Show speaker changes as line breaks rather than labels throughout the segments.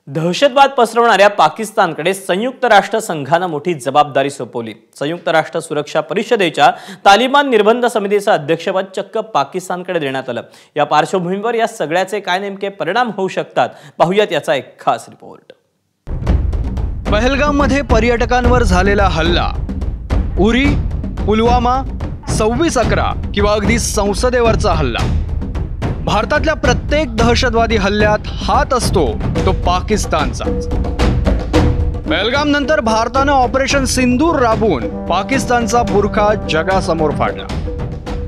दहशतवाद पसरवणाऱ्या पाकिस्तानकडे संयुक्त राष्ट्र संघाने मोठी जबाबदारी सोपवली। संयुक्त राष्ट्र सुरक्षा परिषदेच्या तालिबान निर्बंध समितीचे अध्यक्षपद चक्क पाकिस्तानकडे देण्यात आलं। या पार्श्वभूमीवर या सगळ्याचे काय नेमके परिणाम होऊ शकतात, पाहूयात याचा एक खास रिपोर्ट।
पहलगाममध्ये पर्यटकांवर झालेला हल्ला, उरी, पुलवामा, 26/11 किंवा अगदी संसदेवरचा हल्ला, भारतातल्या प्रत्येक दहशतवादी हल्ल्यात हात असतो तो पाकिस्तानचाच। पहलगाम नंतर भारताने ऑपरेशन सिंदूर राबवून पाकिस्तानचा बुरखा जगासमोर फाडला।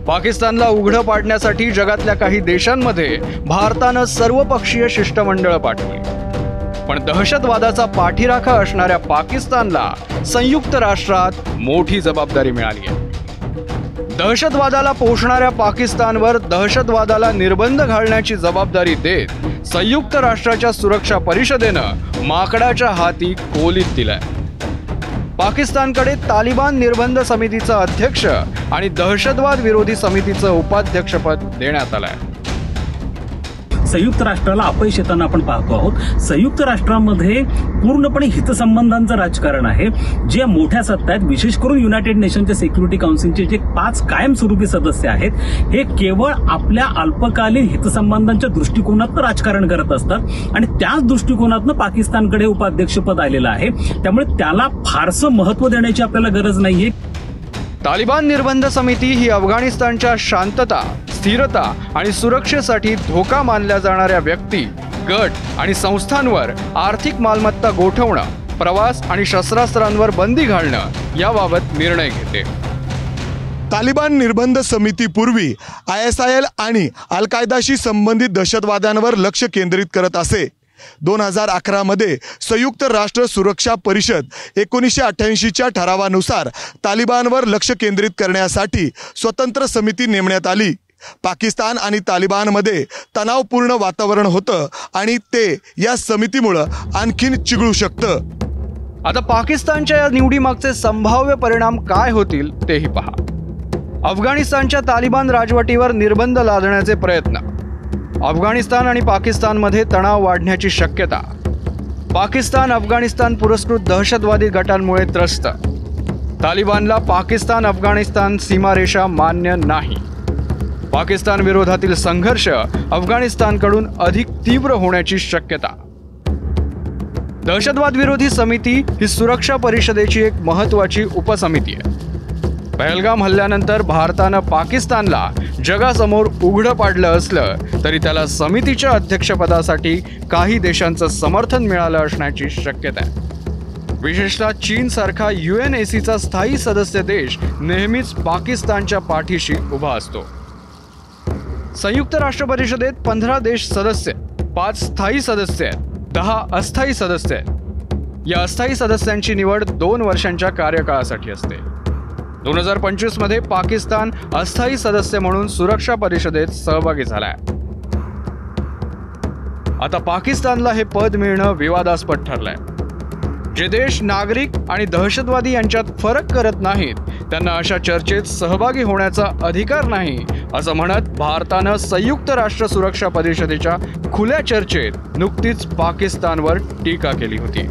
पाकिस्तानला उघडं पाडण्यासाठी जगातल्या काही देशांमध्ये भारताने सर्वपक्षीय शिष्टमंडळ पाठवली, पण दहशतवादाचा पाठीराखा असणाऱ्या पाकिस्तानला संयुक्त राष्ट्रात मोठी जबाबदारी मिळाली आहे। दहशतवादाला पोषणाऱ्या पाकिस्तानवर दहशतवादाला निर्बंध घालण्याची जबाबदारी देत संयुक्त राष्ट्राच्या सुरक्षा परिषदेनं माकडाच्या हाती कोलीत दिलाय। पाकिस्तानकडे तालिबान निर्बंध समितीचा अध्यक्ष आणि दहशतवाद विरोधी समितीचं उपाध्यक्षपद देण्यात आलंय।
संयुक्त राष्ट्राला अपयश येताना आपण पाहतो आहोत। संयुक्त राष्ट्रामध्ये पूर्णपणे हितसंबंधांचं राजकारण आहे। जे मोठ्या सत्ता आहेत, विशेष करून युनायटेड नेशनच्या सिक्युरिटी काउन्सिलचे जे 5 कायमस्वरूपी सदस्य आहेत, हे केवळ आपल्या अल्पकालीन हितसंबंधांच्या दृष्टिकोनातून राजकारण करत असतात आणि त्याच दृष्टिकोनातून पाकिस्तानकडे उपाध्यक्षपद आलेलं आहे। त्यामुळे त्याला फारसं महत्त्व देण्याची आपल्याला गरज नाहीये।
तालिबान निर्बंध समिती ही अफगाणिस्तानच्या शांतता, स्थिरता आणि सुरक्षेसाठी धोका मानल्या जाणाऱ्या व्यक्ती, गट आणि संस्थांवर आर्थिक मालमत्ता गोठवणं, प्रवास आणि शस्त्रास्त्रांवर बंदी घालणं याबाबत निर्णय घेते।
तालिबान निर्बंध समितीपूर्वी ISIL आणि अल कायदाशी संबंधित दहशतवाद्यांवर लक्ष केंद्रित करत असे। 2011 मध्ये संयुक्त राष्ट्र सुरक्षा परिषद 1988च्या ठरावानुसार तालिबानवर लक्ष केंद्रित करण्यासाठी स्वतंत्र समिती नेमण्यात आली। पाकिस्तान आणि तालिबानमध्ये तणावपूर्ण वातावरण होतं आणि ते या समितीमुळे आणखीन चिघळू शकतं।
आता पाकिस्तानच्या या निवडीमागचे संभाव्य परिणाम काय होतील तेही पहा। अफगाणिस्तानच्या तालिबान राजवटीवर निर्बंध लादण्याचे प्रयत्न, अफगाणिस्तान आणि पाकिस्तानमध्ये तणाव वाढण्याची शक्यता, पाकिस्तान अफगाणिस्तान पुरस्कृत दहशतवादी गटांमुळे त्रस्त, तालिबानला पाकिस्तान अफगाणिस्तान सीमारेषा मान्य नाही, पाकिस्तान विरोधातील संघर्ष अफगाणिस्तानकडून अधिक तीव्र होण्याची शक्यता। दहशतवाद विरोधी समिती ही सुरक्षा परिषदेची एक महत्त्वाची उपसमिती आहे। पहलगाम हल्ल्यानंतर भारतानं पाकिस्तानला जगासमोर उघडं पाडलं असलं तरी त्याला समितीच्या अध्यक्षपदासाठी काही देशांचं समर्थन मिळालं असण्याची शक्यता आहे। विशेषतः चीनसारखा UNSCचा स्थायी सदस्य देश नेहमीच पाकिस्तानच्या पाठीशी उभा असतो। संयुक्त राष्ट्र परिषदेत 15 देश सदस्य, 5 स्थायी सदस्य आहेत, 10 अस्थायी सदस्य आहेत। या अस्थायी सदस्यांची निवड 2 वर्षांच्या कार्यकाळासाठी असते। 2025 मध्ये पाकिस्तान अस्थायी सदस्य म्हणून सुरक्षा परिषदेत सहभागी झालाय। आता पाकिस्तानला हे पद मिळणं विवादास्पद ठरलंय। जे देश नागरिक आणि दहशतवादी यांच्यात फरक करत नाहीत त्यांना अशा चर्चेत सहभागी होण्याचा अधिकार नाही, असं म्हणत भारतानं संयुक्त राष्ट्र सुरक्षा परिषदेच्या खुल्या चर्चेत नुकतीच पाकिस्तानवर टीका केली होती।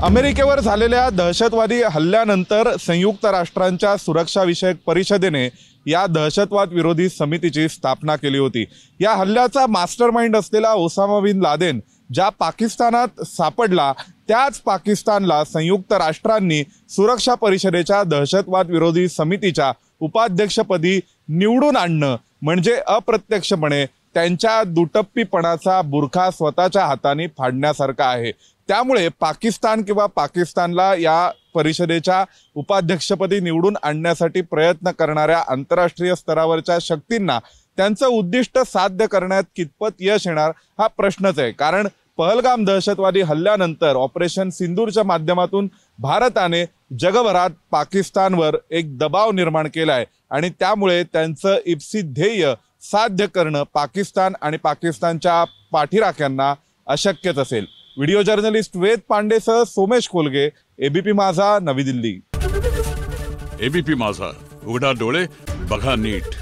अमेरिकेवर झालेल्या दहशतवादी हल्ल्यानंतर संयुक्त राष्ट्रांच्या सुरक्षा विषयक परिषदेने या दहशतवाद विरोधी समितीची स्थापना केली होती। या हल्ल्याचा मास्टरमाइंड असलेला ओसामा बिन लादेन ज्या पाकिस्तानात सापडला, त्याच पाकिस्तानला संयुक्त राष्ट्रांनी सुरक्षा परिषदेच्या दहशतवाद विरोधी समितीच्या उपाध्यक्षपदी निवडून आणणं म्हणजे अप्रत्यक्षपणे त्यांच्या दुटप्पीपणाचा बुरखा स्वतःच्या हाताने फाडण्यासारखा आहे। त्यामुळे पाकिस्तान किंवा पाकिस्तानला या परिषदेच्या उपाध्यक्षपदी निवडून आणण्यासाठी प्रयत्न करणाऱ्या आंतरराष्ट्रीय स्तरावरच्या शक्तींना त्यांचं उद्दिष्ट साध्य करण्यात कितपत यश येणार हा प्रश्नच आहे। कारण पहलगाम दहशतवादी हल्ल्यानंतर ऑपरेशन सिंदूरच्या माध्यमातून भारताने जगभरात पाकिस्तानवर एक दबाव निर्माण केला आहे आणि त्यामुळे त्यांचं इप्सित ध्येय साध्य करणं पाकिस्तान आणि पाकिस्तानच्या पाठीराख्यांना अशक्यच असेल। व्हिडिओ जर्नलिस्ट वेद पांडेसह सोमेश कोलगे, ABP माझा, नवी दिल्ली।
ABP माझा, उघडा डोळे बघा नीट।